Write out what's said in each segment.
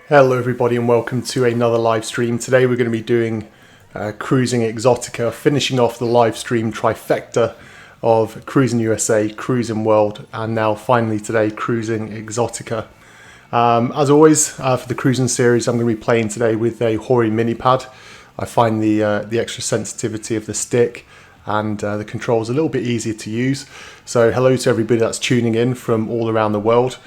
Hello everybody and welcome to another live stream. Today we're going to be doing Cruis'n Exotica, finishing off the live stream trifecta of Cruis'n USA, Cruis'n World, and now finally today Cruis'n Exotica. As always, for the Cruis'n series, I'm going to be playing today with a Hori mini pad. I find the extra sensitivity of the stick and the controls a little bit easier to use. So hello to everybody that's tuning in from all around the world.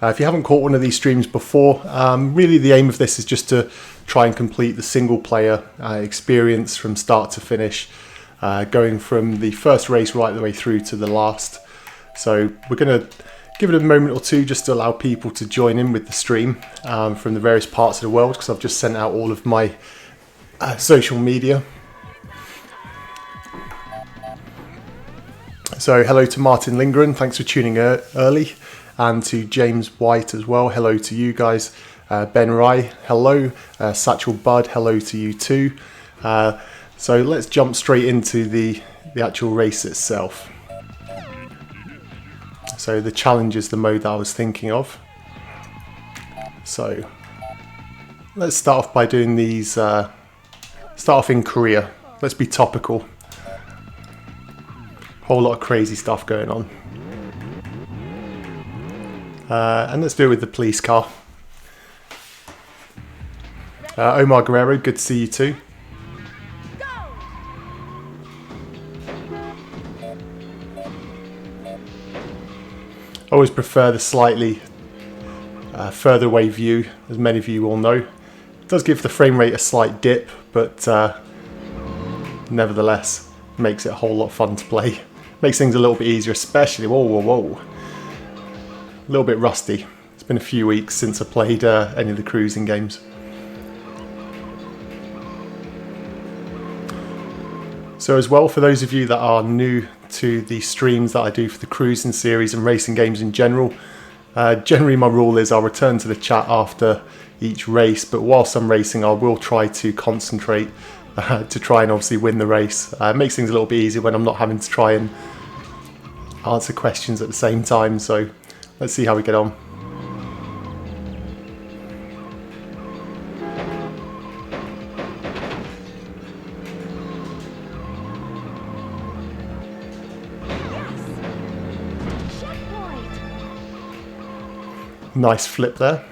If you haven't caught one of these streams before, really the aim of this is just to try and complete the single player experience from start to finish, going from the first race right the way through to the last. So we're going to give it a moment or two just to allow people to join in with the stream from the various parts of the world, because I've just sent out all of my social media. So hello to Martin Lindgren, thanks for tuning early. And to James White as well, hello to you guys. Ben Rye, hello. Satchel Bud, hello to you too. So let's jump straight into the actual race itself. So the challenge is the mode that I was thinking of. So let's start off by doing these, start off in Korea. Let's be topical. Whole lot of crazy stuff going on. And let's do it with the police car. Omar Guerrero, good to see you too. I always prefer the slightly further away view, as many of you will know. It does give the frame rate a slight dip, but nevertheless makes it a whole lot of fun to play. Makes things a little bit easier, especially, whoa. A little bit rusty. It's been a few weeks since I played any of the cruising games. So as well, for those of you that are new to the streams that I do for the cruising series and racing games in general, generally my rule is I'll return to the chat after each race, but whilst I'm racing I will try to concentrate to try and obviously win the race. It makes things a little bit easier when I'm not having to try and answer questions at the same time, so let's see how we get on. Nice flip there.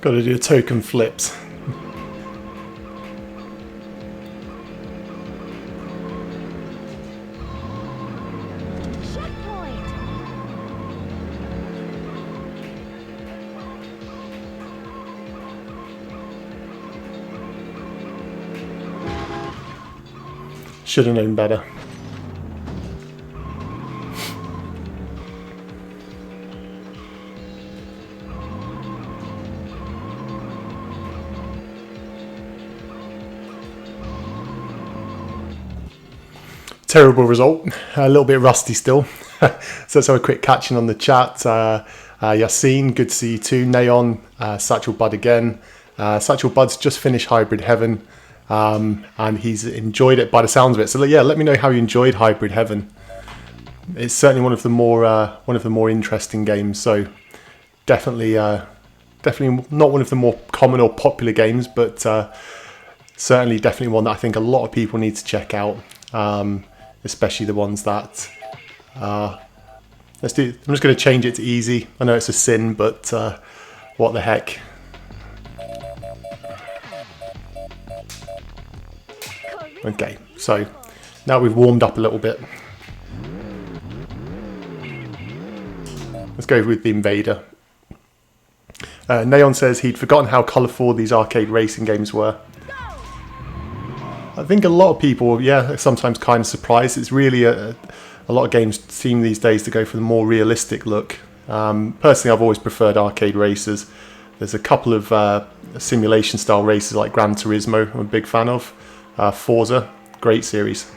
Got to do token flips. Should have known better. Terrible result, a little bit rusty still. So let's have a quick catching on the chat. Yassine, good to see you too. Neon, Satchel Bud again. Satchel Bud's just finished Hybrid Heaven, and he's enjoyed it by the sounds of it. So yeah, let me know how you enjoyed Hybrid Heaven. It's certainly one of the more interesting games. So definitely not one of the more common or popular games, but certainly definitely one that I think a lot of people need to check out. Especially the ones that I'm just going to change it to easy. I know it's a sin, but what the heck. Okay, so now we've warmed up a little bit. Let's go with the Invader. Neon says he'd forgotten how colourful these arcade racing games were. I think a lot of people, yeah, are sometimes kind of surprised. It's really a lot of games seem these days to go for the more realistic look. Personally, I've always preferred arcade races. There's a couple of simulation style races like Gran Turismo, I'm a big fan of. Forza, great series.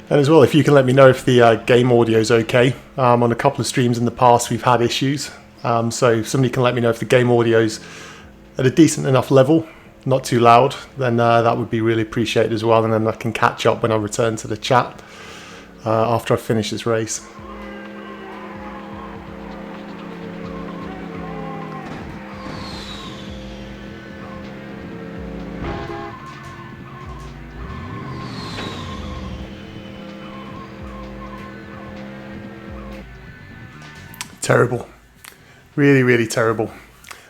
And as well, if you can let me know if the game audio is okay. On a couple of streams in the past we've had issues, so if somebody can let me know if the game audio is at a decent enough level, not too loud, then that would be really appreciated as well, and then I can catch up when I return to the chat after I finish this race. Terrible. Really, really terrible.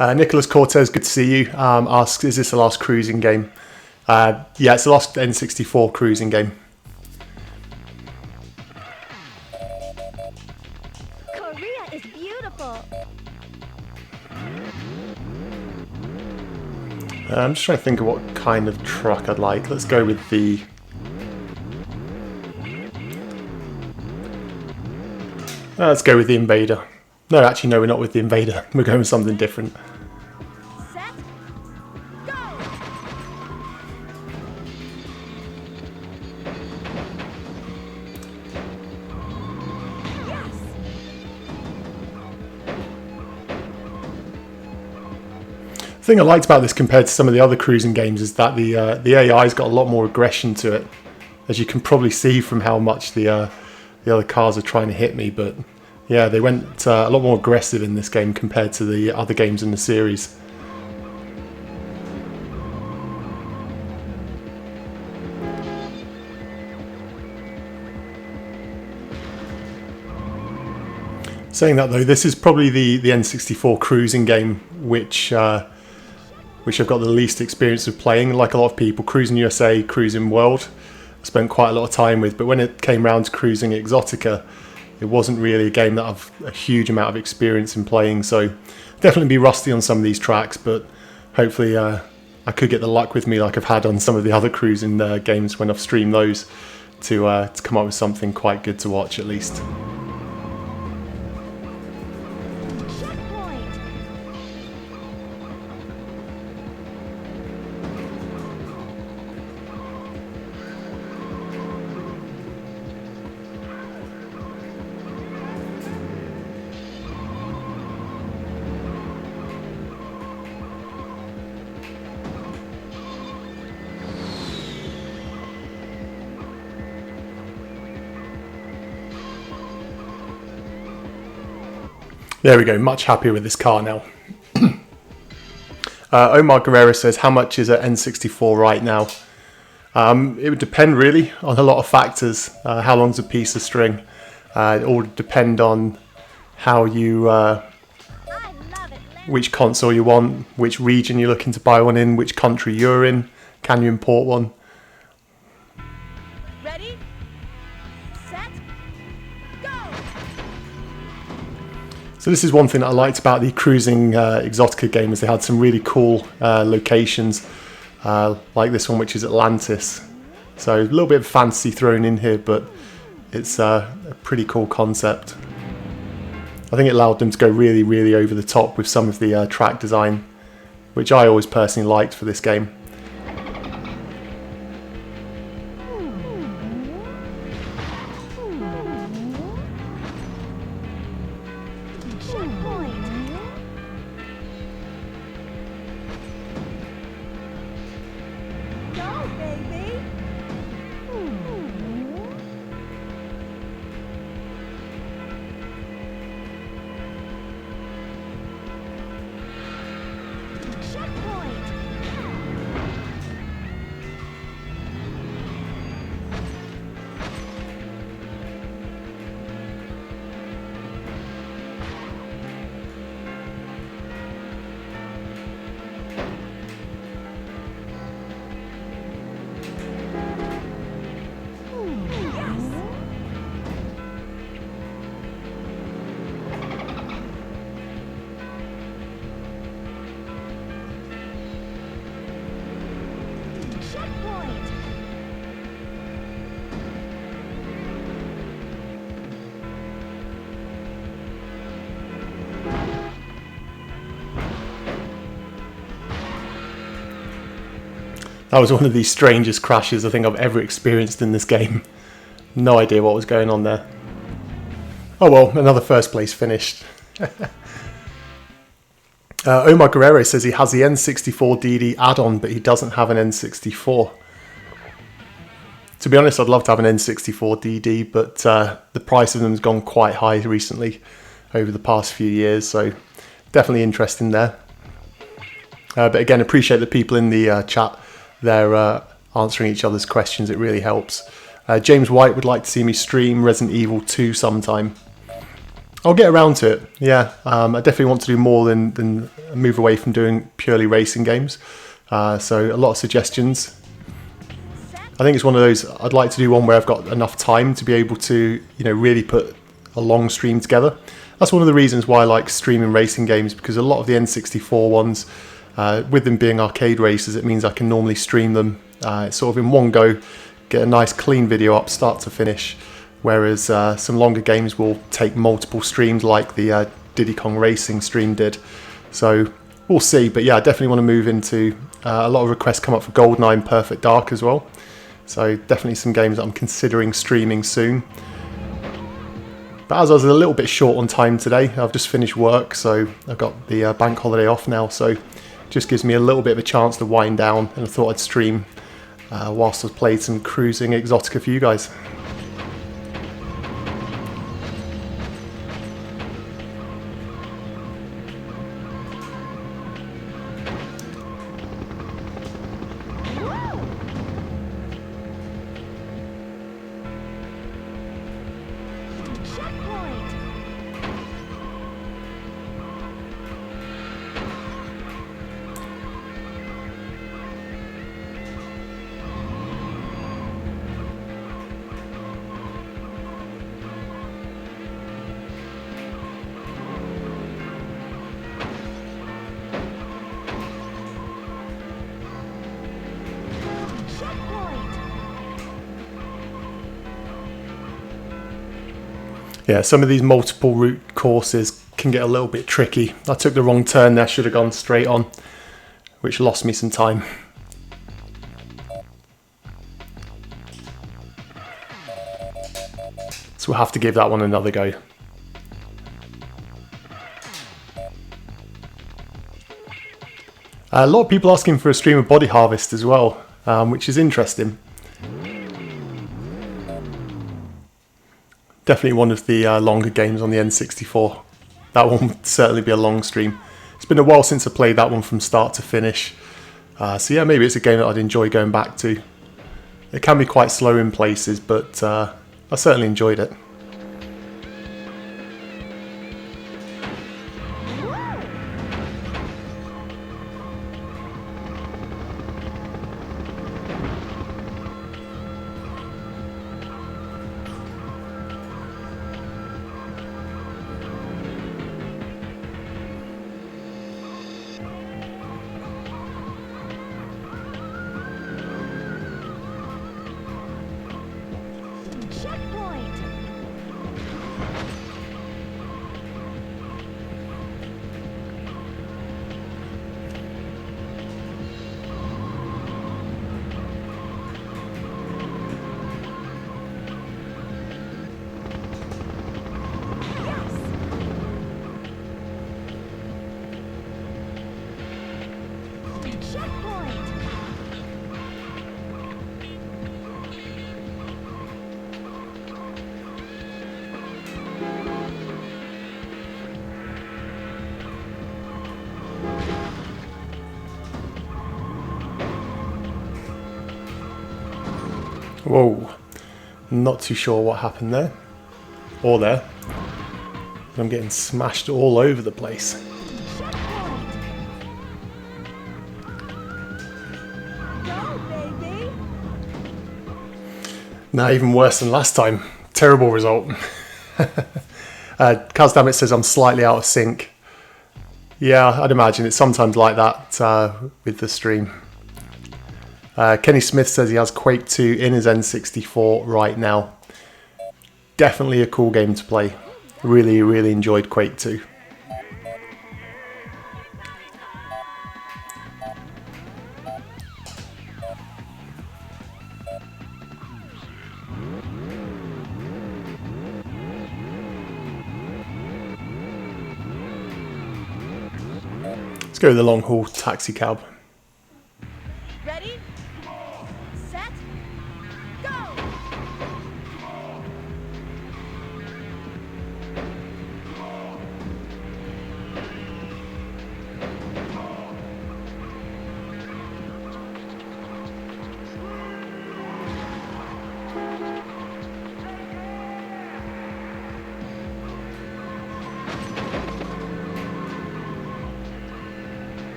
Nicholas Cortez, good to see you. Asks, is this the last cruising game? Yeah, it's the last N64 cruising game. Korea is beautiful. I'm just trying to think of what kind of truck I'd like. Let's go with the... let's go with the Invader. No, actually, no, we're not with the Invader. We're going with something different. Set. Go. Yes. The thing I liked about this compared to some of the other cruising games is that the AI's got a lot more aggression to it, as you can probably see from how much the other cars are trying to hit me. But yeah, they went a lot more aggressive in this game compared to the other games in the series. Saying that though, this is probably the N64 cruising game which I've got the least experience of playing. Like a lot of people, Cruis'n USA, Cruis'n World, I spent quite a lot of time with, but when it came around to Cruis'n Exotica, it wasn't really a game that I've a huge amount of experience in playing, so definitely be rusty on some of these tracks, but hopefully I could get the luck with me like I've had on some of the other cruising games when I've streamed those to come up with something quite good to watch at least. There we go, much happier with this car now. Omar Guerrero says, how much is an N64 right now? It would depend really on a lot of factors. How long's a piece of string? It all depend on how you, which console you want, which region you're looking to buy one in, which country you're in, can you import one? Ready? Set. Go. So this is one thing that I liked about the Cruis'n Exotica game, is they had some really cool locations, like this one, which is Atlantis. So a little bit of fantasy thrown in here, but it's a pretty cool concept. I think it allowed them to go really, really over the top with some of the track design, which I always personally liked for this game. That was one of the strangest crashes I think I've ever experienced in this game. No idea what was going on there. Oh well, another first place finished. Omar Guerrero says he has the N64 DD add-on, but he doesn't have an N64. To be honest, I'd love to have an N64 DD, but the price of them has gone quite high recently over the past few years, so definitely interesting there. But again, appreciate the people in the chat there answering each other's questions. It really helps. James White would like to see me stream Resident Evil 2 sometime. I'll get around to it, yeah. I definitely want to do more than move away from doing purely racing games. So a lot of suggestions. I think it's one of those, I'd like to do one where I've got enough time to be able to, you know, really put a long stream together. That's one of the reasons why I like streaming racing games, because a lot of the N64 ones, with them being arcade races, it means I can normally stream them sort of in one go, get a nice clean video up start to finish. Whereas some longer games will take multiple streams like the Diddy Kong Racing stream did. So we'll see, but yeah, I definitely want to move into a lot of requests come up for GoldenEye and Perfect Dark as well. So definitely some games that I'm considering streaming soon. But as I was a little bit short on time today, I've just finished work, so I've got the bank holiday off now, so it just gives me a little bit of a chance to wind down, and I thought I'd stream whilst I played some Cruis'n Exotica for you guys. Yeah, some of these multiple route courses can get a little bit tricky. I took the wrong turn there, should have gone straight on, which lost me some time. So we'll have to give that one another go. A lot of people asking for a stream of Body Harvest as well, which is interesting. Definitely one of the longer games on the N64. That one would certainly be a long stream. It's been a while since I played that one from start to finish. So yeah, maybe it's a game that I'd enjoy going back to. It can be quite slow in places, but I certainly enjoyed it. Whoa, not too sure what happened there, or there. I'm getting smashed all over the place. Nah, even worse than last time. Terrible result. Kazdamit says I'm slightly out of sync. Yeah, I'd imagine it's sometimes like that with the stream. Kenny Smith says he has Quake 2 in his N64 right now. Definitely a cool game to play. Really, really enjoyed Quake 2. go with the long haul taxi cab. Ready, set, go!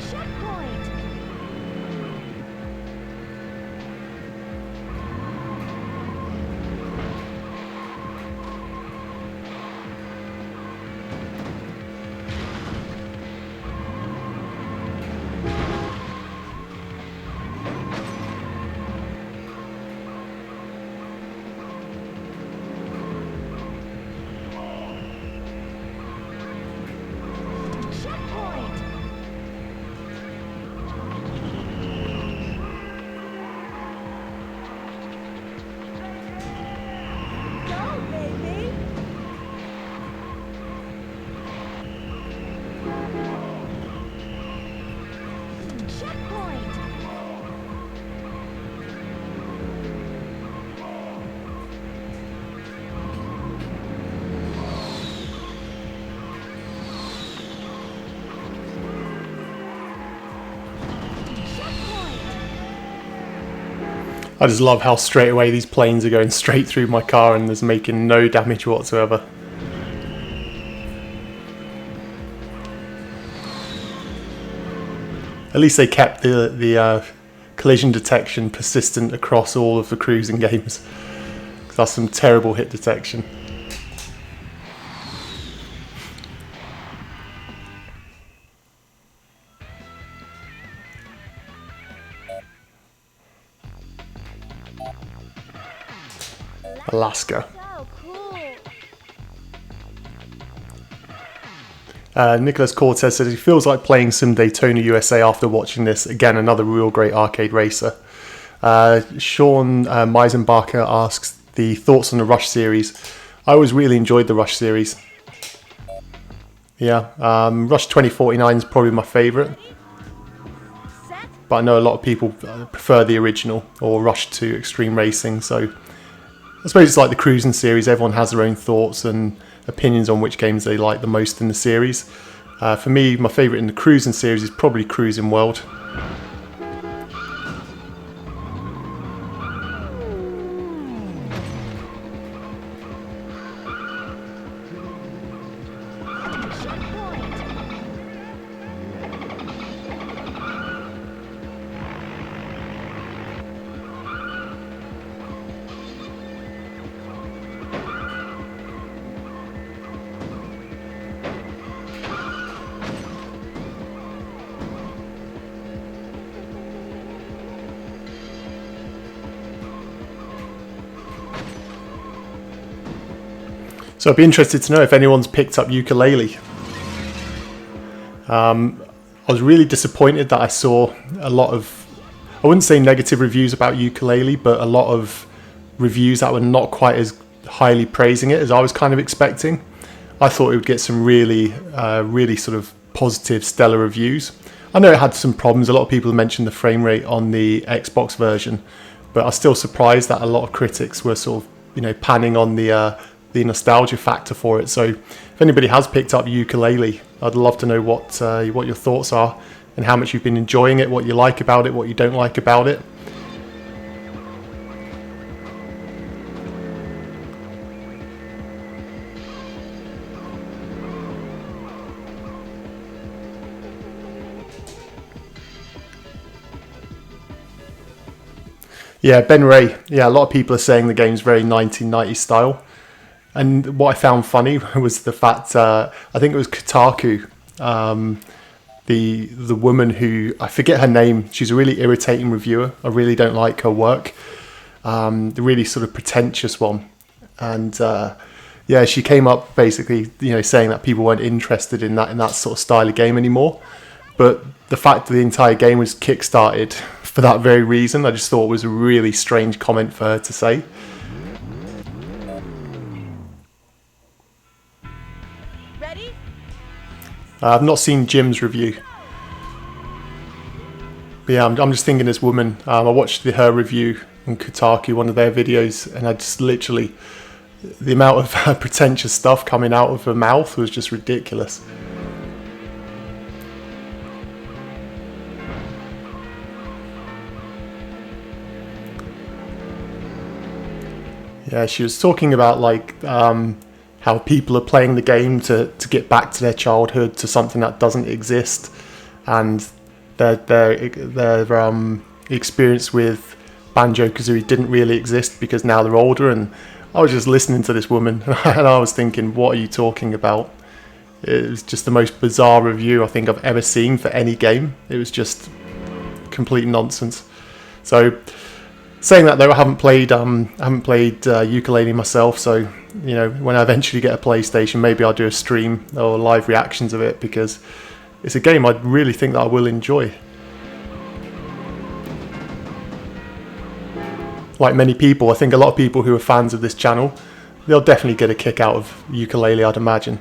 Checkpoint! Checkpoint! Go, baby! Checkpoint! Checkpoint! I just love how straight away these planes are going straight through my car and there's making no damage whatsoever. At least they kept the collision detection persistent across all of the cruising games. 'Cause that's some terrible hit detection. Alaska. So cool! Nicholas Cortez says he feels like playing some Daytona USA after watching this. Again, another real great arcade racer. Sean Meisenbacher asks the thoughts on the Rush series. I always really enjoyed the Rush series. Yeah, Rush 2049 is probably my favourite. Set, But I know a lot of people prefer the original or Rush 2 Extreme Racing. So I suppose it's like the Cruis'n series. Everyone has their own thoughts and opinions on which games they like the most in the series. For me, my favourite in the Cruis'n series is probably Cruis'n World. checkpoint! So I'd be interested to know if anyone's picked up Yooka-Laylee. I was really disappointed that I saw a lot of, I wouldn't say negative reviews about Yooka-Laylee, but a lot of reviews that were not quite as highly praising it as I was kind of expecting. I thought it would get some really, really sort of positive, stellar reviews. I know it had some problems. A lot of people mentioned the frame rate on the Xbox version, but I was still surprised that a lot of critics were sort of, you know, panning on the nostalgia factor for it. So if anybody has picked up Yooka-Laylee, I'd love to know what your thoughts are and how much you've been enjoying it, what you like about it, what you don't like about it. Yeah, Ben Ray. Yeah, a lot of people are saying the game's very 1990s style. And what I found funny was the fact, I think it was Kotaku, the woman who, I forget her name, she's a really irritating reviewer. I really don't like her work. The really sort of pretentious one. And yeah, she came up basically, you know, saying that people weren't interested in that sort of style of game anymore. But the fact that the entire game was kickstarted for that very reason, I just thought was a really strange comment for her to say. Ready? I've not seen Jim's review. But yeah, I'm just thinking this woman, I watched her review on Kotaku, one of their videos, and I just literally, the amount of pretentious stuff coming out of her mouth was just ridiculous. Yeah, she was talking about like how people are playing the game to get back to their childhood, to something that doesn't exist, and their experience with Banjo-Kazooie didn't really exist because now they're older. And I was just listening to this woman and I was thinking, what are you talking about? It was just the most bizarre review I think I've ever seen for any game. It was just complete nonsense. So saying that though, I haven't played Yooka-Laylee myself, so you know, when I eventually get a PlayStation, maybe I'll do a stream or live reactions of it, because it's a game I really think that I will enjoy. Like many people, I think a lot of people who are fans of this channel, they'll definitely get a kick out of Yooka-Laylee, I'd imagine.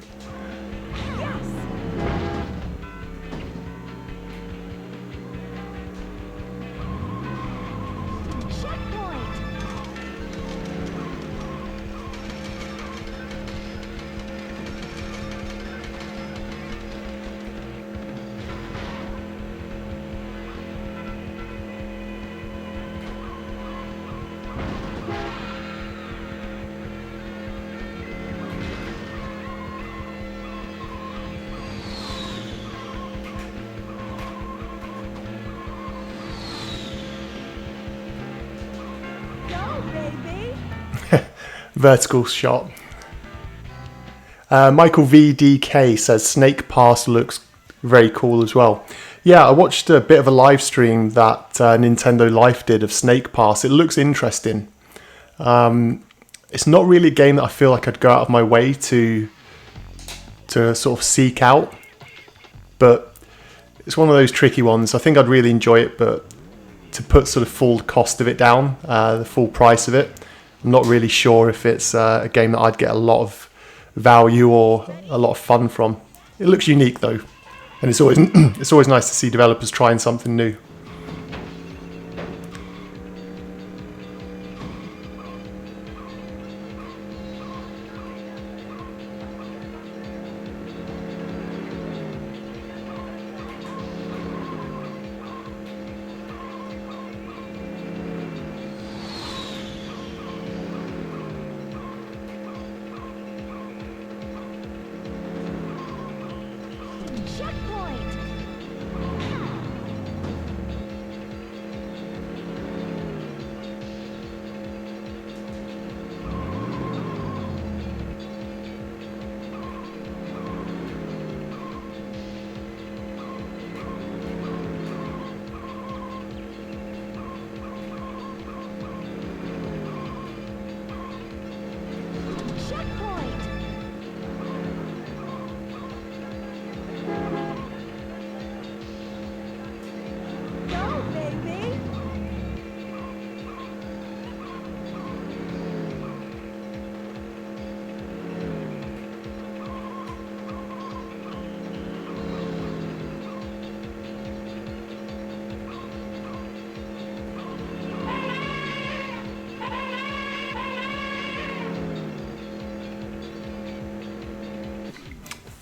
Vertical shot. Michael VDK says Snake Pass looks very cool as well. Yeah, I watched a bit of a live stream that Nintendo Life did of Snake Pass. It looks interesting. It's not really a game that I feel like I'd go out of my way to sort of seek out, but it's one of those tricky ones. I think I'd really enjoy it, but to put sort of full cost of it down, the full price of it, I'm not really sure if it's a game that I'd get a lot of value or a lot of fun from. It looks unique though, and it's always it's always nice to see developers trying something new.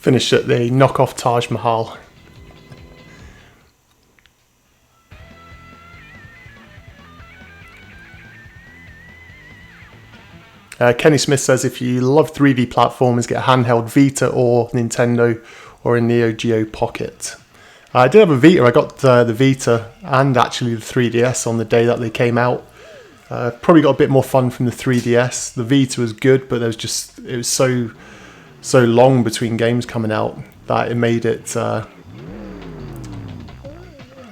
Finished at the knockoff Taj Mahal. Kenny Smith says if you love 3D platformers, get a handheld Vita or Nintendo or a Neo Geo Pocket. I did have a Vita. I got the Vita and actually the 3DS on the day that they came out. Probably got a bit more fun from the 3DS. The Vita was good, but it was so long between games coming out that it made it, I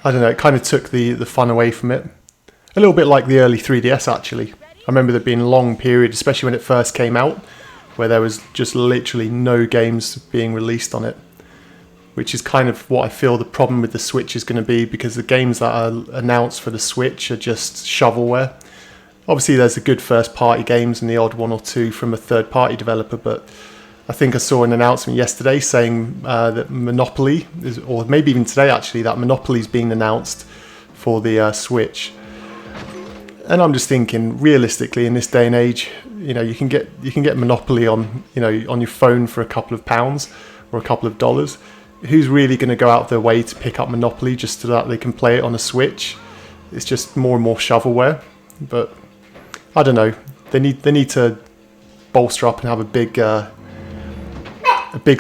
don't know, it kind of took the fun away from it. A little bit like the early 3DS actually. I remember there being a long period, especially when it first came out, where there was just literally no games being released on it. Which is kind of what I feel the problem with the Switch is going to be, because the games that are announced for the Switch are just shovelware. Obviously there's the good first party games and the odd one or two from a third party developer, but I think I saw an announcement yesterday saying that Monopoly is, or maybe even today actually, that Monopoly's been announced for the Switch. And I'm just thinking, realistically, in this day and age, you know, you can get Monopoly on, you know, on your phone for a couple of pounds or a couple of dollars. Who's really going to go out of their way to pick up Monopoly just so that they can play it on a Switch? It's just more and more shovelware. But I don't know. They need to bolster up and have a big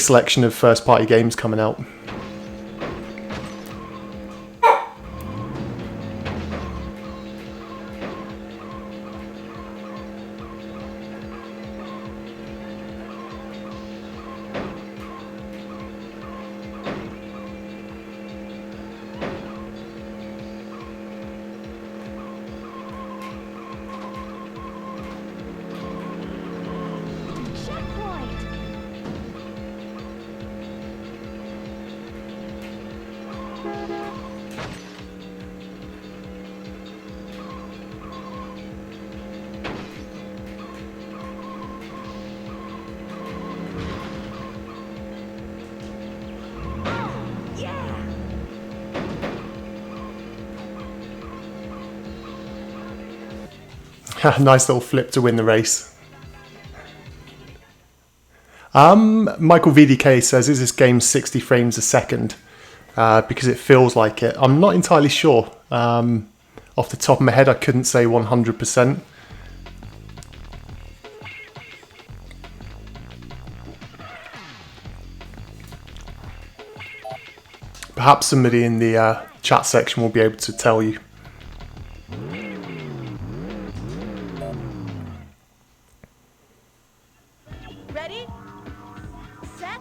selection of first-party games coming out. Checkpoint. Nice little flip to win the race. Michael VDK says, is this game 60 frames a second? Because it feels like it. I'm not entirely sure. Off the top of my head, I couldn't say 100%. Perhaps somebody in the chat section will be able to tell you. Ready? Set?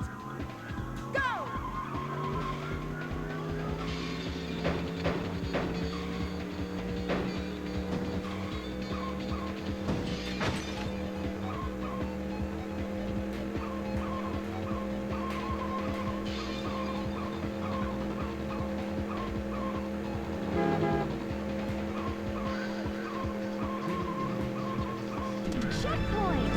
Go! Checkpoint.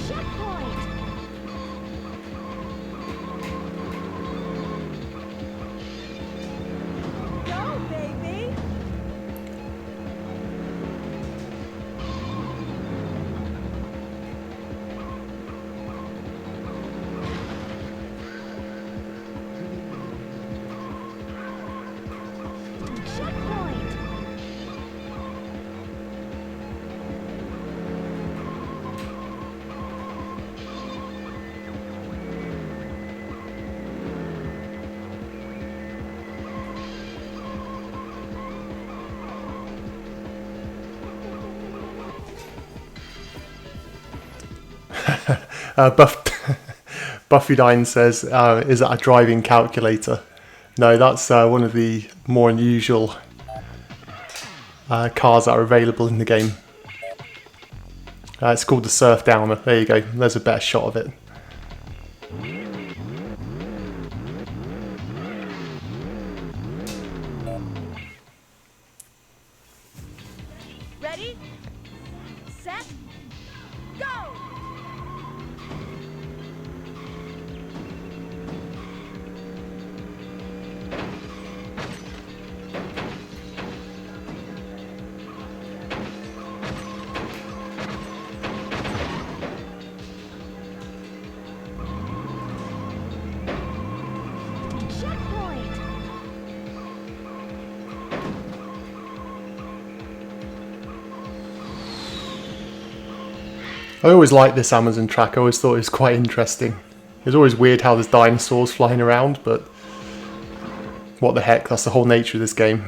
Checkpoint. Go, baby! Checkpoint. Buffydine says, is that a driving calculator? No, that's one of the more unusual cars that are available in the game. It's called the Surf Downer. There you go. There's a better shot of it. Ready? Set? Go! Checkpoint. I always liked this Amazon track. I always thought it was quite interesting. It's always weird how there's dinosaurs flying around, but what the heck, that's the whole nature of this game.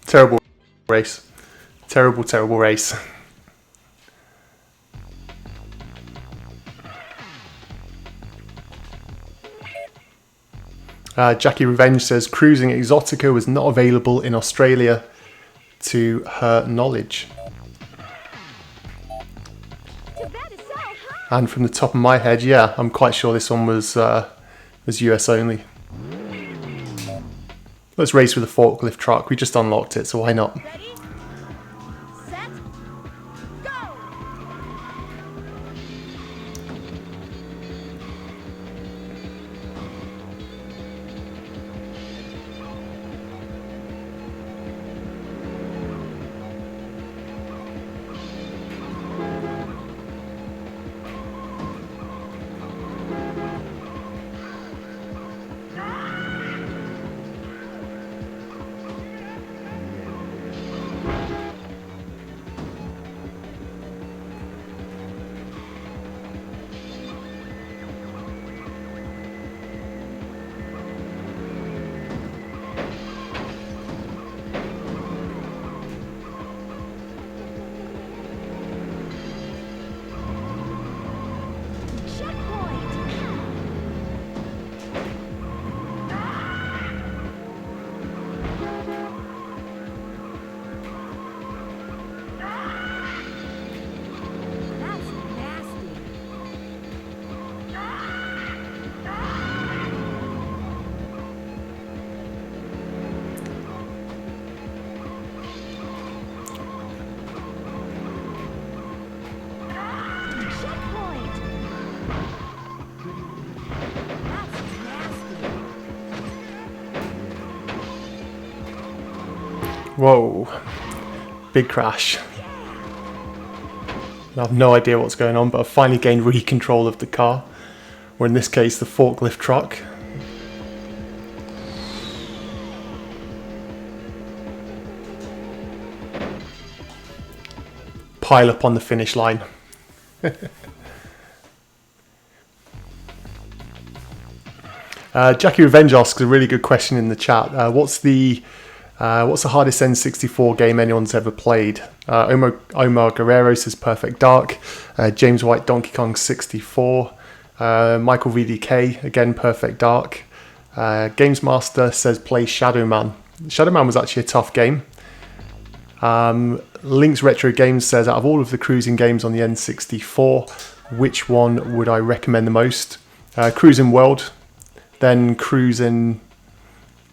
Terrible race. Terrible, terrible race. Jackie Revenge says Cruis'n Exotica was not available in Australia to her knowledge. And from the top of my head, yeah, I'm quite sure this one was US only. Let's race with a forklift truck. We just unlocked it, so why not? Ready, set, go! Whoa, big crash. I have no idea what's going on, but I've finally gained control of the car, or in this case the forklift truck. Pile up on the finish line. Jackie Revenge asks a really good question in the chat. What's the hardest N64 game anyone's ever played? Omar Guerrero says Perfect Dark. James White Donkey Kong 64. Michael VDK, again Perfect Dark. Games Master says play Shadow Man. Shadow Man was actually a tough game. Link's Retro Games says out of all of the cruising games on the N64, which one would I recommend the most? Cruis'n World, then Cruis'n...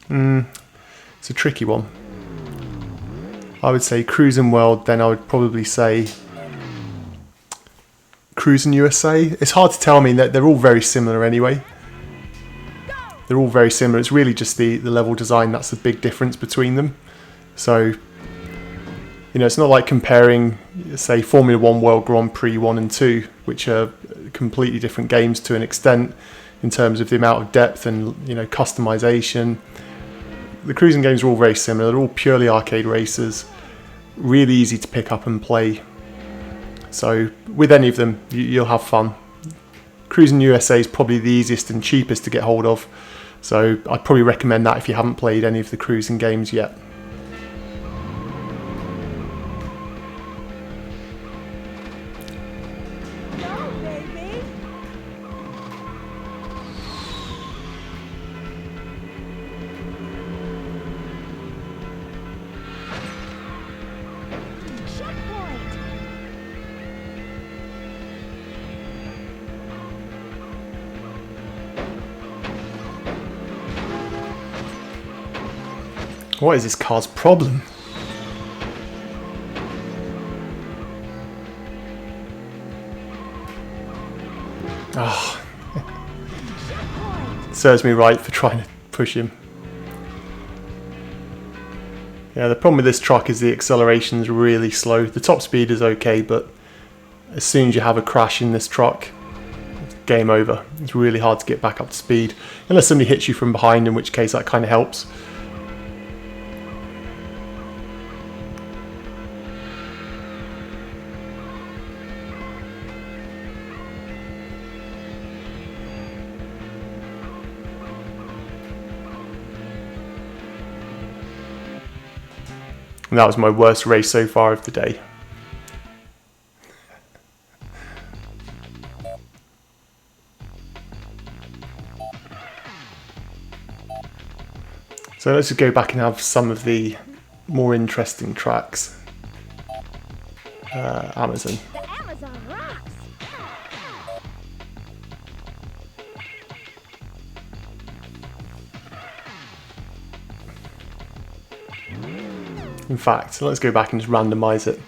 it's a tricky one. I would say Cruis'n World, then I would probably say Cruis'n USA. It's hard to tell. I mean, they're all very similar anyway. They're all very similar. It's really just the level design that's the big difference between them. So, you know, it's not like comparing, say, Formula 1 World Grand Prix 1 and 2, which are completely different games to an extent in terms of the amount of depth and, you know, customization. The cruising games are all very similar. They're all purely arcade races, really easy to pick up and play. So with any of them, you'll have fun. Cruis'n USA is probably the easiest and cheapest to get hold of, so I'd probably recommend that if you haven't played any of the cruising games yet. What is this car's problem? Ah, serves me right for trying to push him. Yeah, the problem with this truck is the acceleration's really slow. The top speed is okay, but as soon as you have a crash in this truck, it's game over. It's really hard to get back up to speed, unless somebody hits you from behind, in which case that kind of helps. And that was my worst race so far of the day. So let's just go back and have some of the more interesting tracks. Amazon. The Amazon rocks. In fact, let's go back and just randomize it.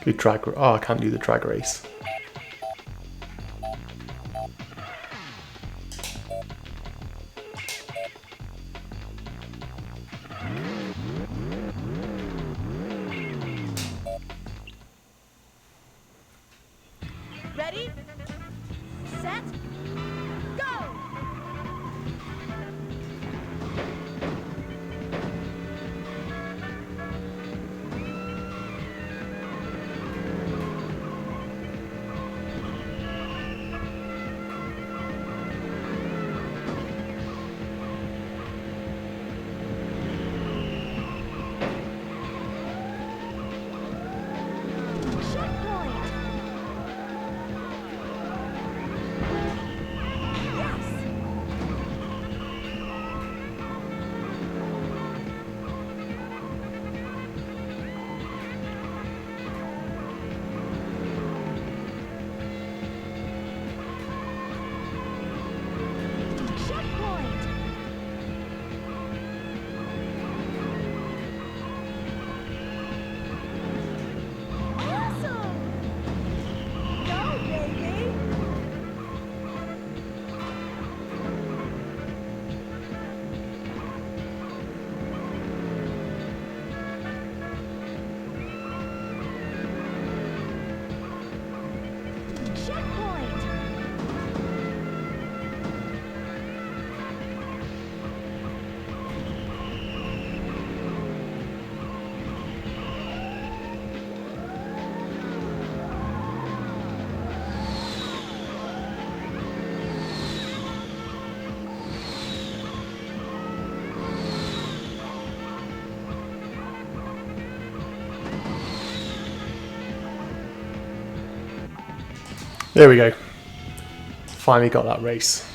Good drag. Oh, I can't do the drag race. Ready, set, go! Checkpoint! Checkpoint! Awesome! Go, baby! Checkpoint! There we go. Finally got that race.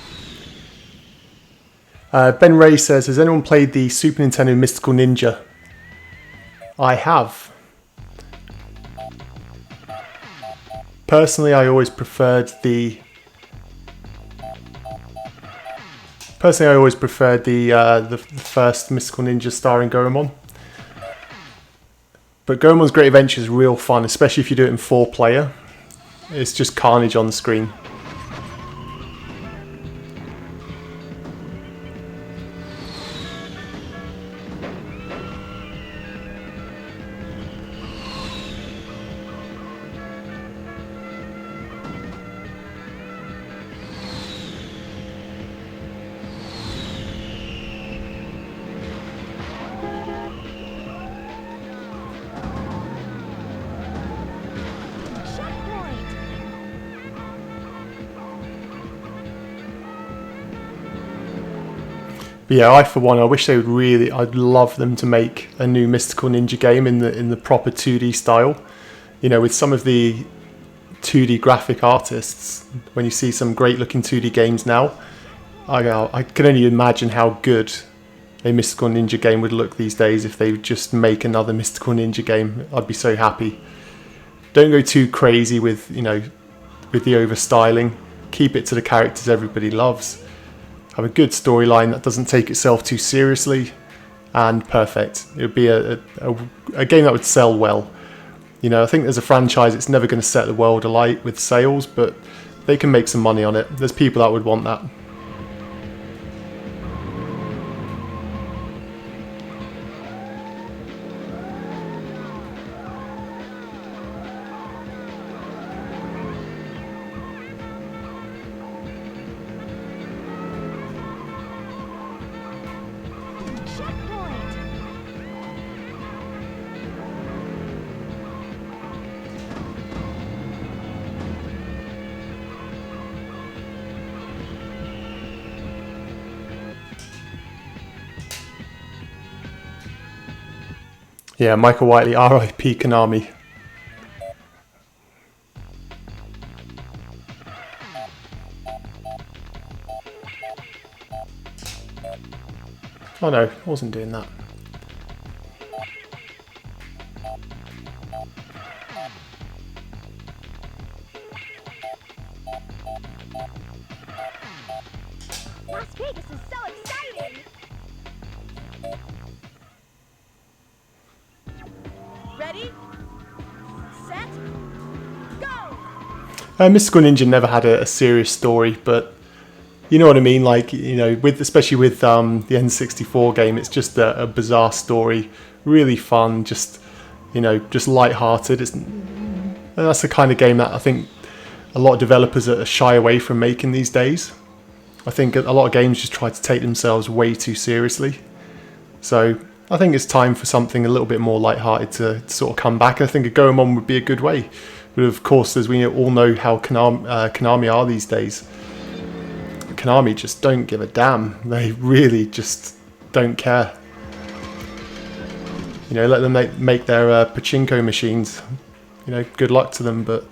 Ben Ray says, has anyone played the Super Nintendo Mystical Ninja? I have. Personally, I always preferred the first Mystical Ninja starring Goemon. But Goemon's Great Adventure is real fun, especially if you do it in 4-player. It's just carnage on the screen. Checkpoint! But yeah, I for one, I wish they would really. I'd love them to make a new Mystical Ninja game in the proper 2D style. You know, with some of the 2D graphic artists, when you see some great looking 2D games now, I can only imagine how good a Mystical Ninja game would look these days if they would just make another Mystical Ninja game. I'd be so happy. Don't go too crazy with, you know, with the over styling. Keep it to the characters everybody loves. Have a good storyline that doesn't take itself too seriously, and perfect. It would be a game that would sell well. You know, I think as a franchise, it's never going to set the world alight with sales, but they can make some money on it. There's people that would want that. Yeah, Michael Whiteley, R.I.P. Konami. Oh no, I wasn't doing that. Las Vegas is so exciting! Ready? Set? Go! Mystical Ninja never had a serious story, but you know what I mean. Like, you know, especially with the N64 game, it's just a bizarre story, really fun, just, you know, just light-hearted. And that's the kind of game that I think a lot of developers are shy away from making these days. I think a lot of games just try to take themselves way too seriously. So I think it's time for something a little bit more light-hearted to sort of come back. I think a Goemon would be a good way. But of course, as we all know how Konami are these days, Konami just don't give a damn. They really just don't care. You know, let them make their pachinko machines. You know, good luck to them. But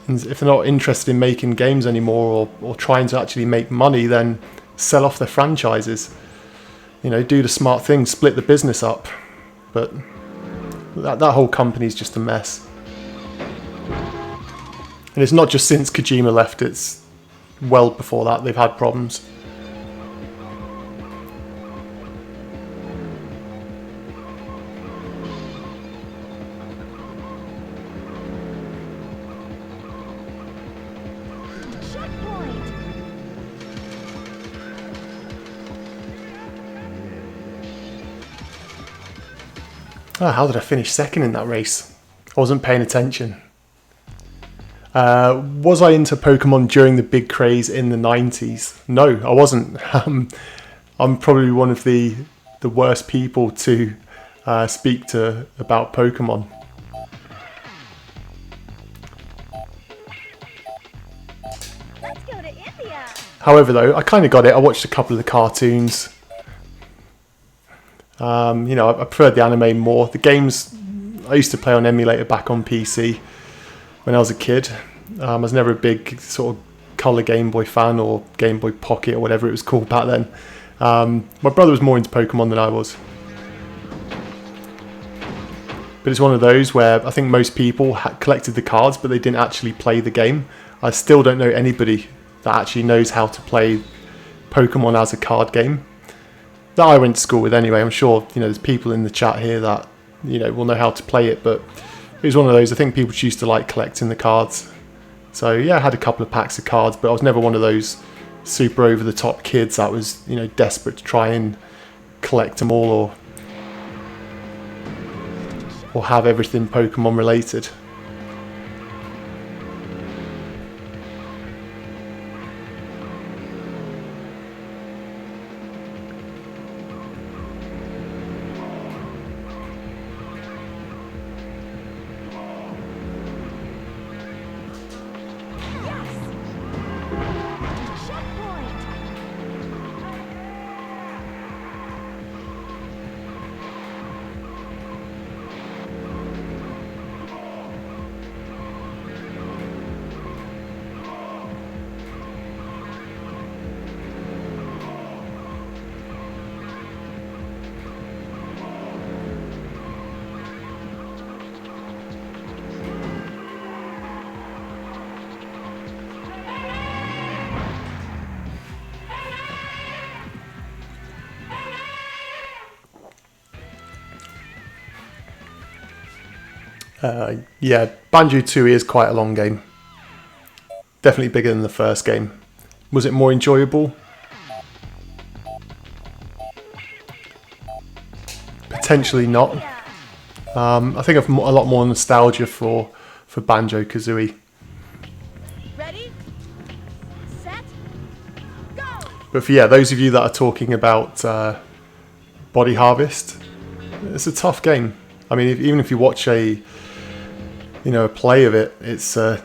if they're not interested in making games anymore, or trying to actually make money, then sell off their franchises. You know, do the smart thing, split the business up. But that whole company's just a mess. And it's not just since Kojima left, it's well before that they've had problems. Checkpoint! Oh, how did I finish second in that race? I wasn't paying attention. Was I into Pokemon during the big craze in the 90s? No, I wasn't. I'm probably one of the worst people to speak to about Pokemon. Let's go to India! However, though, I kind of got it. I watched a couple of the cartoons. You know, I preferred the anime more. The games I used to play on emulator back on PC when I was a kid. I was never a big sort of colour Game Boy fan or Game Boy Pocket or whatever it was called back then. My brother was more into Pokemon than I was. But it's one of those where I think most people collected the cards, but they didn't actually play the game. I still don't know anybody that actually knows how to play Pokemon as a card game. That I went to school with anyway. I'm sure, you know, there's people in the chat here that, you know, will know how to play it, but it was one of those, I think people just used to like collecting the cards. So yeah, I had a couple of packs of cards, but I was never one of those super over the top kids that was, you know, desperate to try and collect them all or have everything Pokemon related. Checkpoint! Yeah, Banjo-Tooie is quite a long game. Definitely bigger than the first game. Was it more enjoyable? Potentially not. I think I've a lot more nostalgia for Banjo-Kazooie. Ready? Set? Go! But for those of you that are talking about Body Harvest, it's a tough game. I mean, even if you watch a play of it, it's a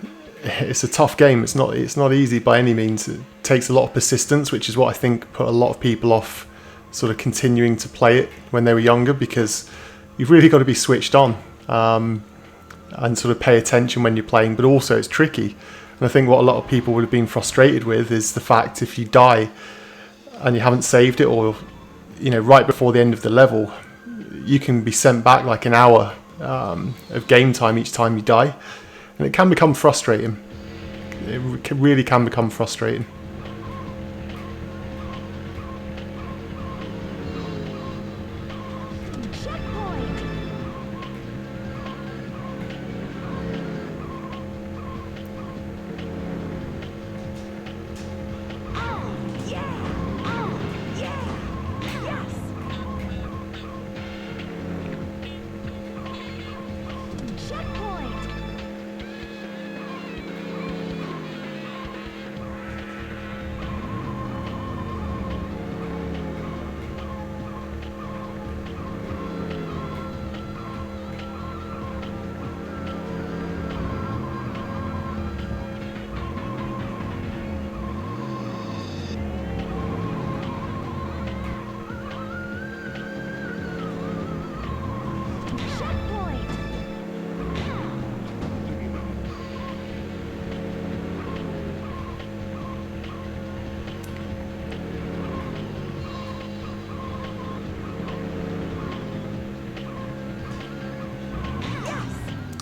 tough game. It's not easy by any means. It takes a lot of persistence, which is what I think put a lot of people off sort of continuing to play it when they were younger, because you've really got to be switched on and sort of pay attention when you're playing, but also it's tricky. And I think what a lot of people would have been frustrated with is the fact if you die and you haven't saved it, or right before the end of the level, you can be sent back like an hour of game time each time you die, and it can become frustrating. It really can become frustrating.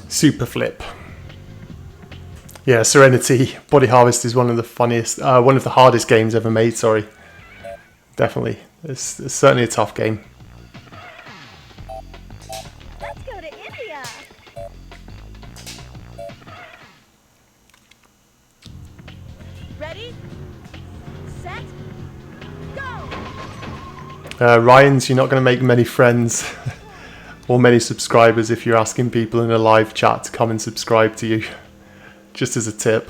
Super flip. Yeah, Serenity Body Harvest is one of the funniest, one of the hardest games ever made. Sorry, definitely. It's certainly a tough game. Let's go to India. Ready, set, go. Ryan's, you're not going to make many friends or many subscribers if you're asking people in a live chat to come and subscribe to you. Just as a tip.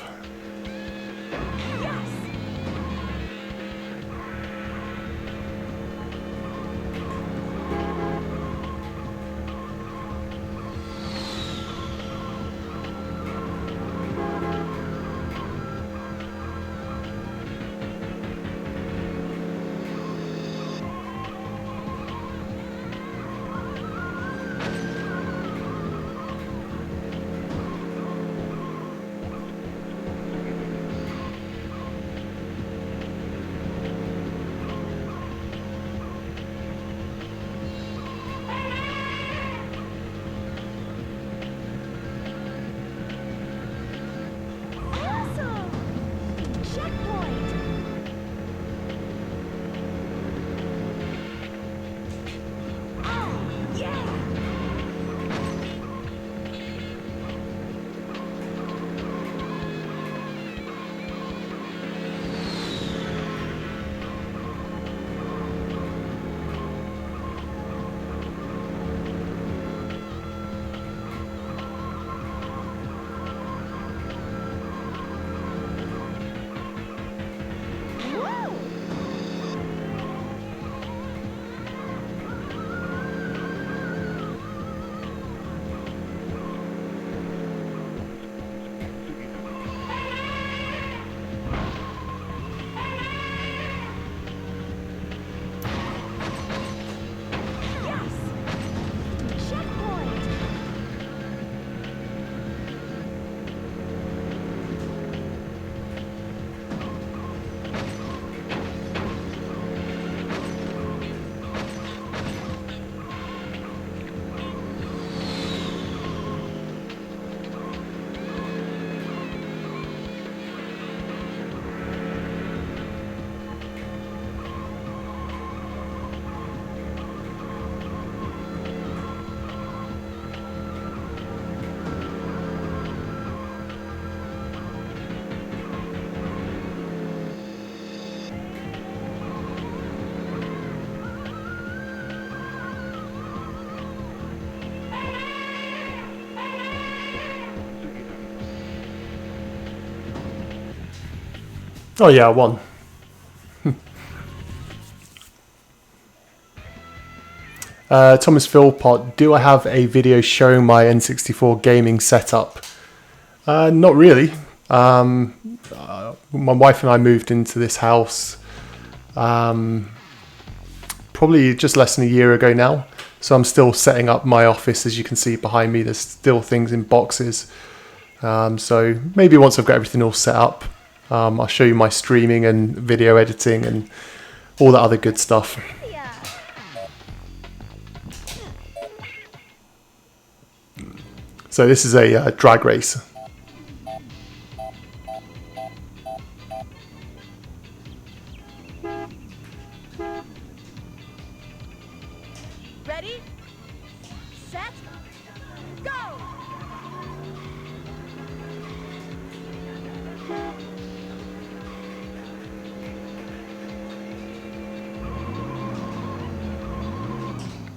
Oh yeah, I won. Thomas Philpott, do I have a video showing my N64 gaming setup? Not really. My wife and I moved into this house probably just less than a year ago now. So I'm still setting up my office. As you can see behind me, there's still things in boxes. So maybe once I've got everything all set up, I'll show you my streaming and video editing and all that other good stuff. Yeah. So this is a drag race. Ready, set, go!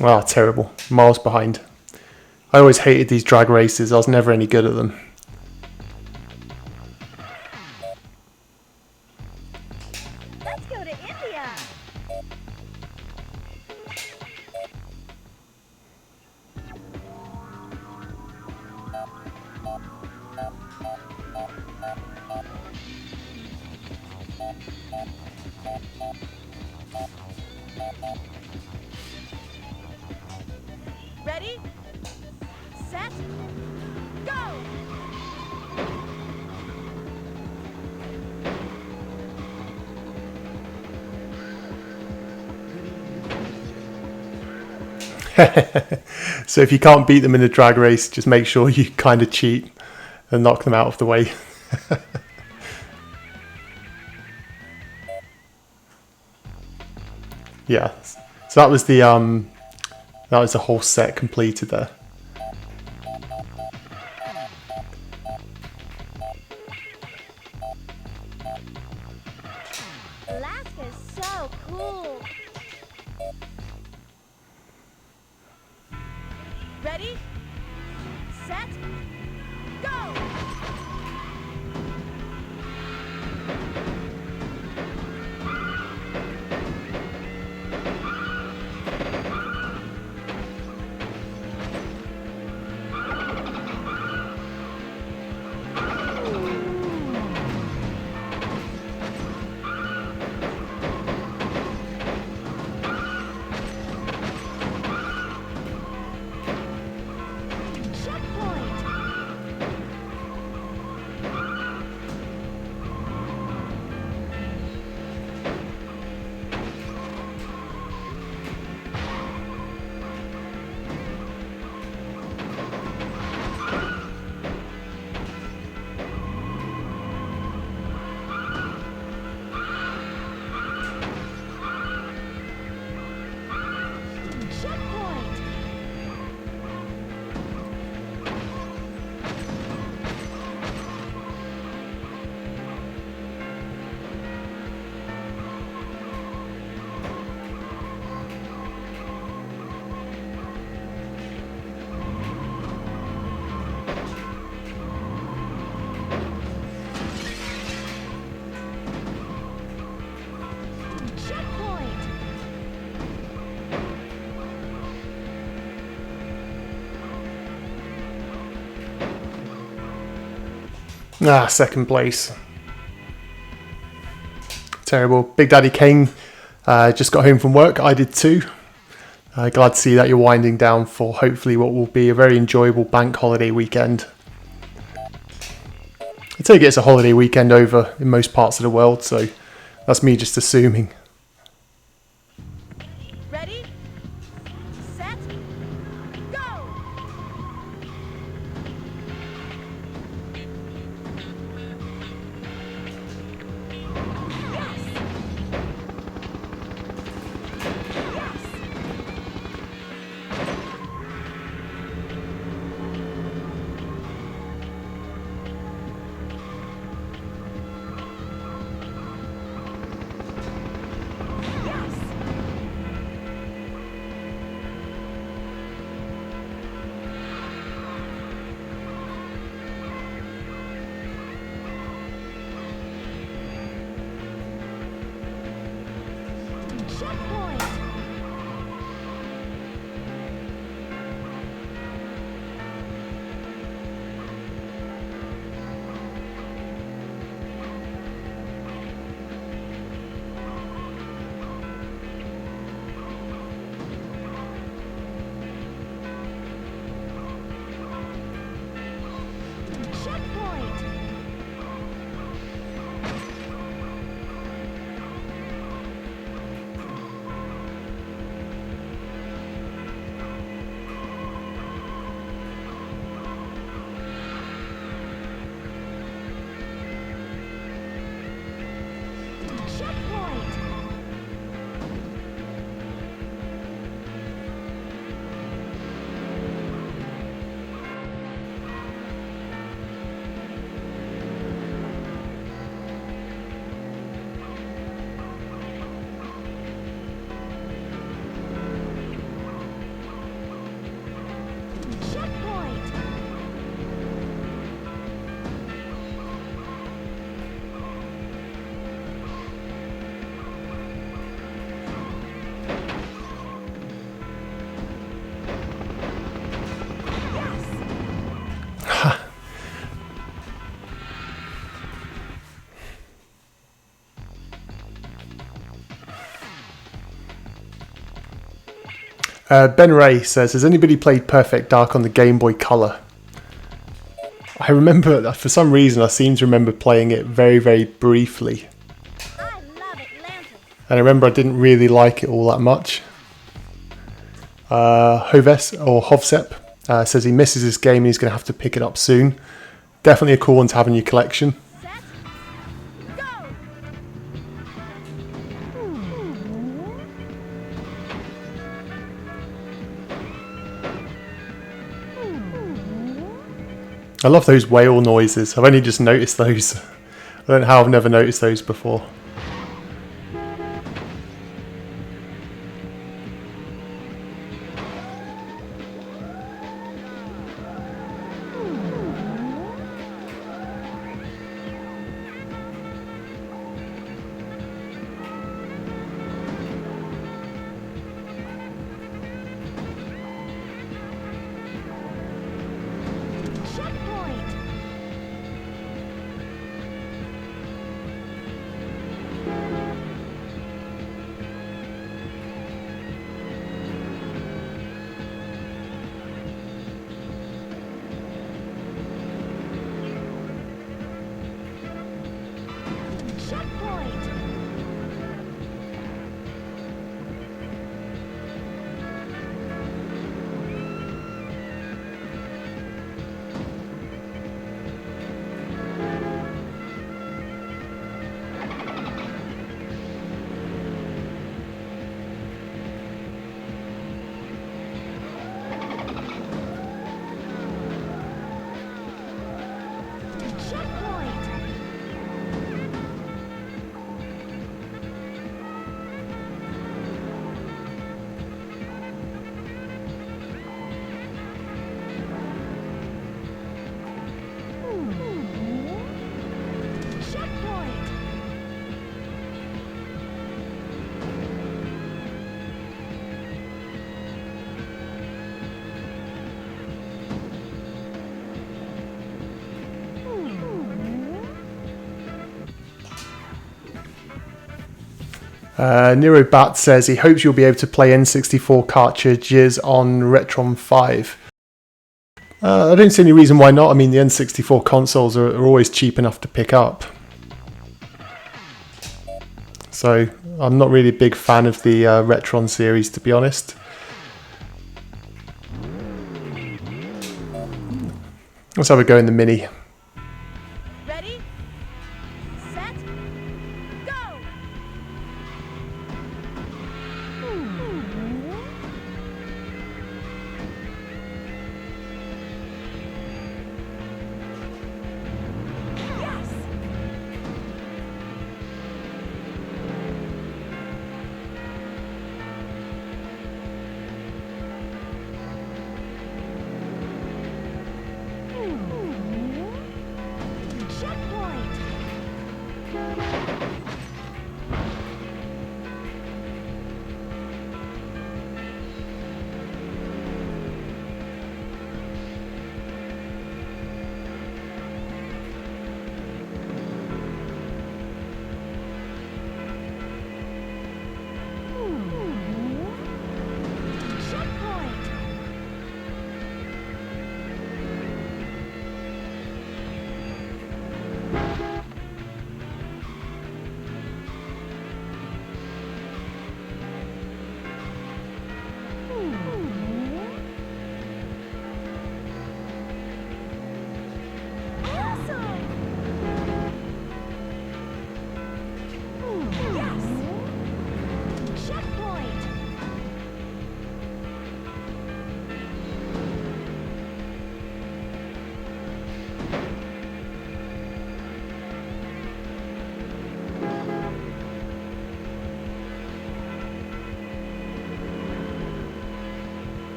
Ah, terrible. Miles behind. I always hated these drag races. I was never any good at them. Let's go to India! Ready, set, go! So if you can't beat them in a drag race, just make sure you kind of cheat and knock them out of the way. Yeah, so that was the whole set completed there. Alaska is so cool! Ready, set, go! Checkpoint! Checkpoint! Checkpoint! Ah, second place. Terrible. Big Daddy Kane just got home from work. I did too. Glad to see that you're winding down for hopefully what will be a very enjoyable bank holiday weekend. I take it it's a holiday weekend over in most parts of the world, so that's me just assuming. Ready, set, go! Yes! Yes! Checkpoint! Ben Ray says, has anybody played Perfect Dark on the Game Boy Color? I remember, for some reason, I seem to remember playing it very, very briefly. I love Atlantis. And I remember I didn't really like it all that much. Hovsep says he misses this game and he's going to have to pick it up soon. Definitely a cool one to have in your collection. Set, go! I love those whale noises. I've only just noticed those. I don't know how I've never noticed those before. Checkpoint! Checkpoint! Checkpoint! Checkpoint! Nero Bat says he hopes you'll be able to play N64 cartridges on Retron 5. I don't see any reason why not. I mean, the N64 consoles are always cheap enough to pick up. So I'm not really a big fan of the Retron series, to be honest. Let's have a go in the Mini. Ready? Set, go! Yes! Checkpoint! Checkpoint! Awesome! Yes! Checkpoint!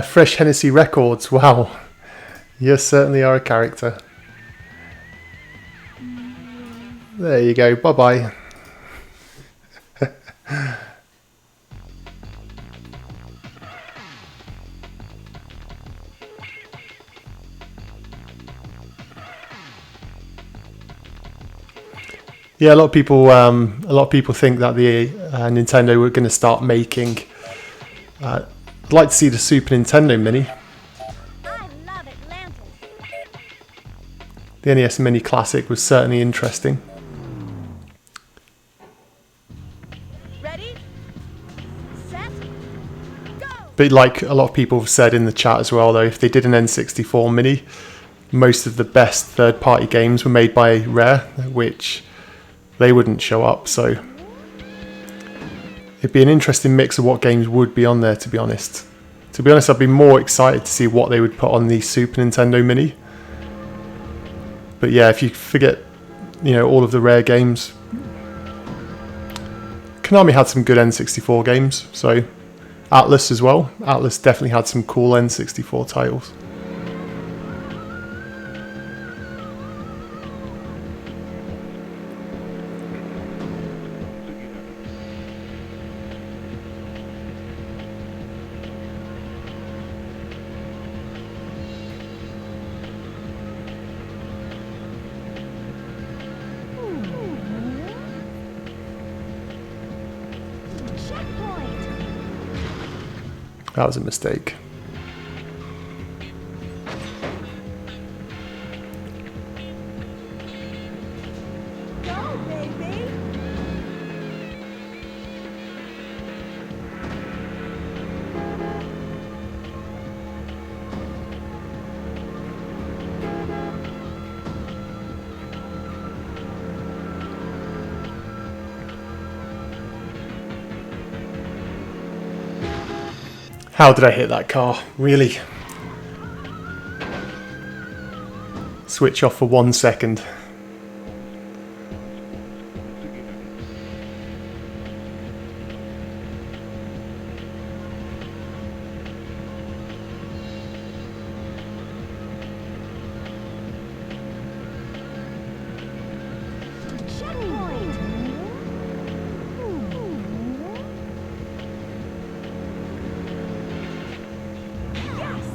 Fresh Hennessy Records, wow. You certainly are a character. There you go, bye-bye. Yeah, a lot of people think that the Nintendo were going to start making. I'd like to see the Super Nintendo Mini. I love Atlantis. The NES Mini Classic was certainly interesting. Ready? Set? Go! But like a lot of people have said in the chat as well, though, if they did an N64 Mini, most of the best third-party games were made by Rare, which they wouldn't show up. So it'd be an interesting mix of what games would be on there, to be honest. To be honest, I'd be more excited to see what they would put on the Super Nintendo Mini. But yeah, if you forget, all of the Rare games, Konami had some good N64 games, so Atlas as well. Atlas definitely had some cool N64 titles. Checkpoint! That was a mistake. Go, baby! How did I hit that car? Really? Switch off for 1 second. Checkpoint! Yes!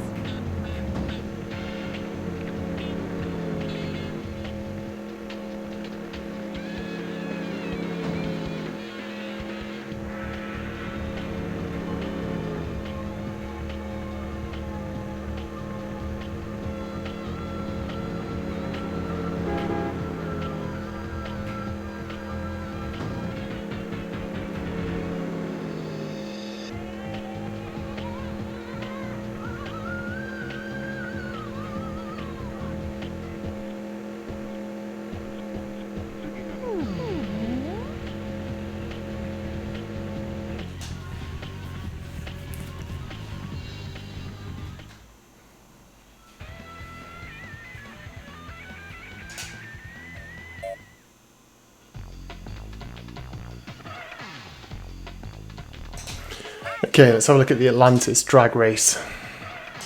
Okay, let's have a look at the Atlantis drag race.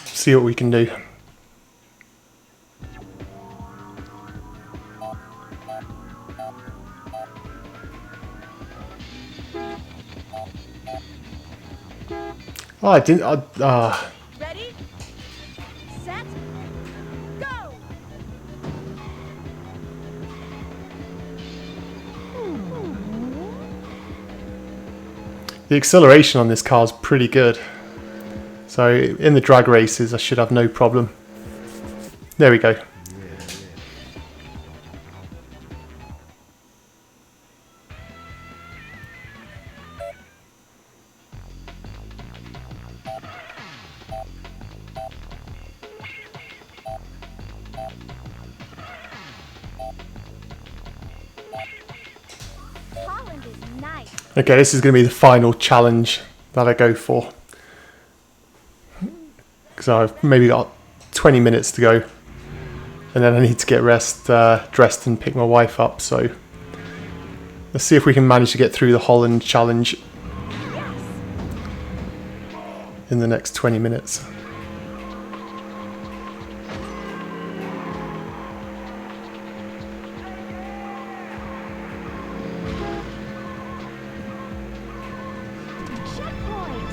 See what we can do. Oh, I didn't. Ready? Set? Go! The acceleration on this car is pretty good. So in the drag races, I should have no problem. There we go. Holland is nice. Okay, this is going to be the final challenge that I go for. Because I've maybe got 20 minutes to go. And then I need to get dressed and pick my wife up. So let's see if we can manage to get through the Holland challenge Yes! in the next 20 minutes. Checkpoint!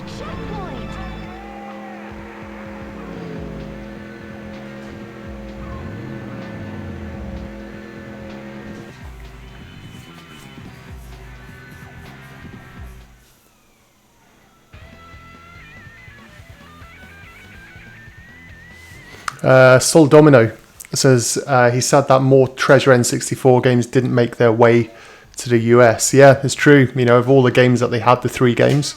Checkpoint. Sol Domino says he said that more Treasure N64 games didn't make their way to the US. Yeah, it's true. You know, of all the games that they had, the 3 games,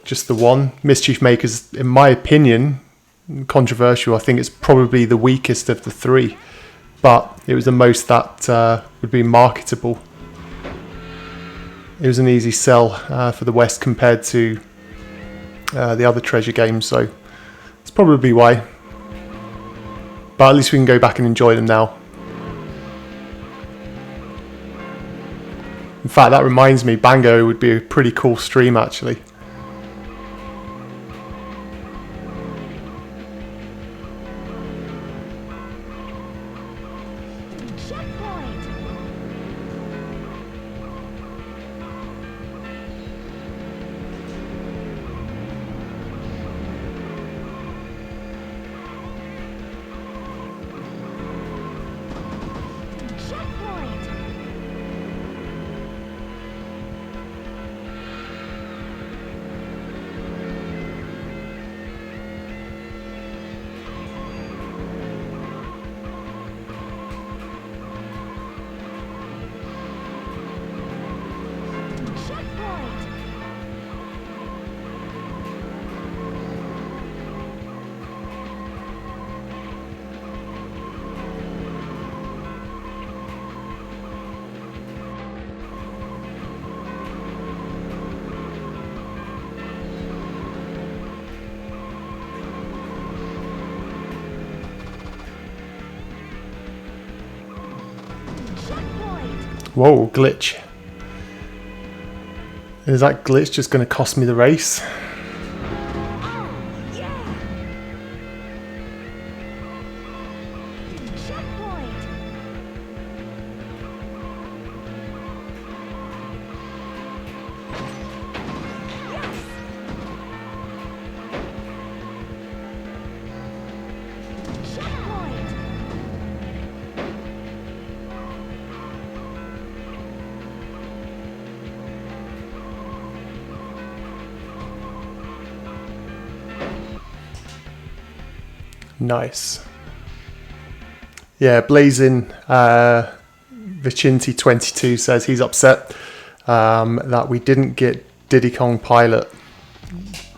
just the one. Mischief Makers, in my opinion, controversial. I think it's probably the weakest of the 3, but it was the most that would be marketable. It was an easy sell for the West compared to the other Treasure games, so it's probably why. But at least we can go back and enjoy them now. In fact, that reminds me, Bango would be a pretty cool stream actually. Checkpoint. Checkpoint. Checkpoint. Checkpoint. Whoa, glitch. Is that glitch just going to cost me the race? Yeah. Checkpoint. Yes. Checkpoint. Nice. Yeah, Blazing Vicinti22 says he's upset that we didn't get Diddy Kong Pilot.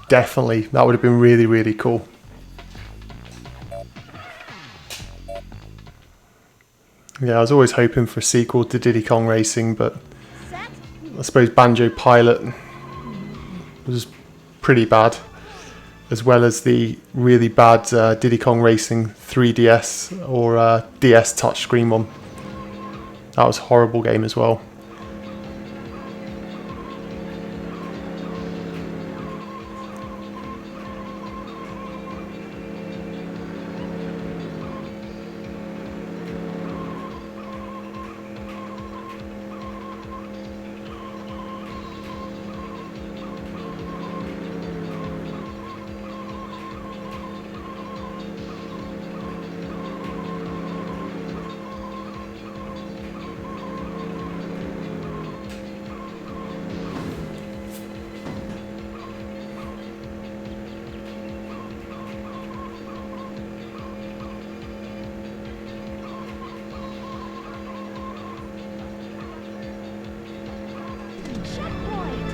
Definitely, that would have been really, really cool. Yeah, I was always hoping for a sequel to Diddy Kong Racing, but Set. I suppose Banjo Pilot was pretty bad, as well as the really bad Diddy Kong Racing 3DS or DS touchscreen one. That was a horrible game as well. Checkpoint.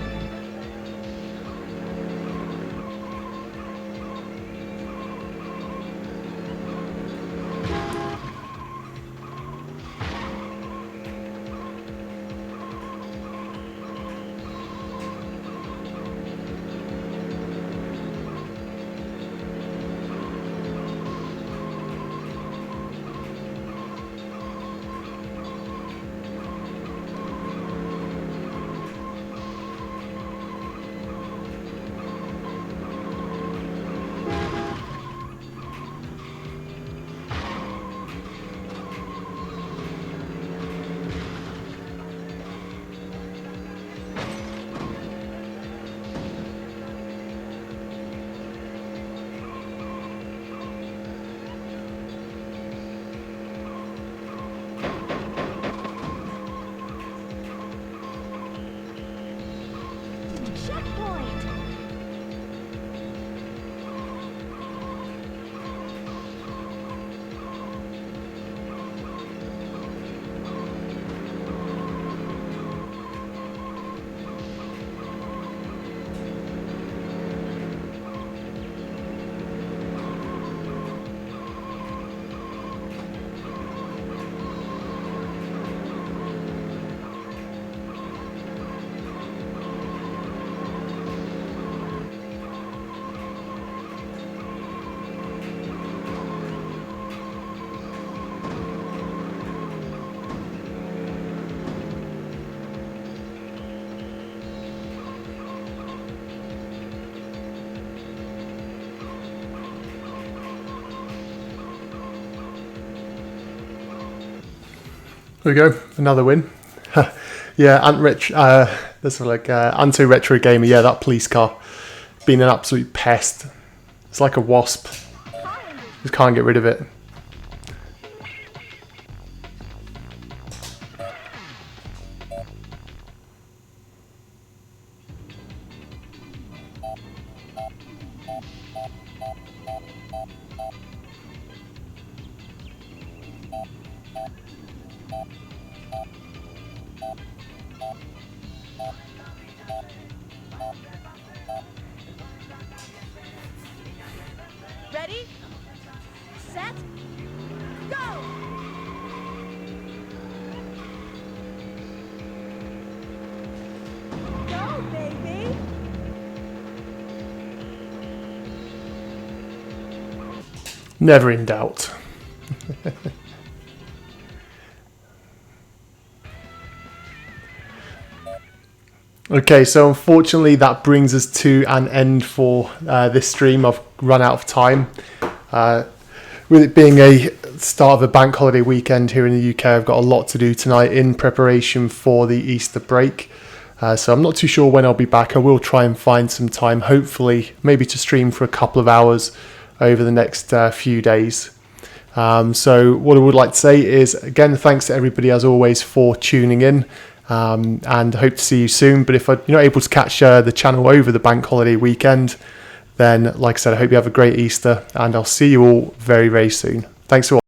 There we go, another win. Yeah, that's like Anto Retro Gamer. Yeah, that police car, been an absolute pest. It's like a wasp. Just can't get rid of it. Ready? Set? Go! Go, baby! Never in doubt. Okay, so unfortunately that brings us to an end for this stream. I've run out of time. With it being a start of a bank holiday weekend here in the UK, I've got a lot to do tonight in preparation for the Easter break. So I'm not too sure when I'll be back. I will try and find some time, hopefully, maybe to stream for a couple of hours over the next few days. So what I would like to say is, again, thanks to everybody as always for tuning in. And hope to see you soon. But if you're not able to catch the channel over the bank holiday weekend, then like I said, I hope you have a great Easter, and I'll see you all very, very soon. Thanks for watching.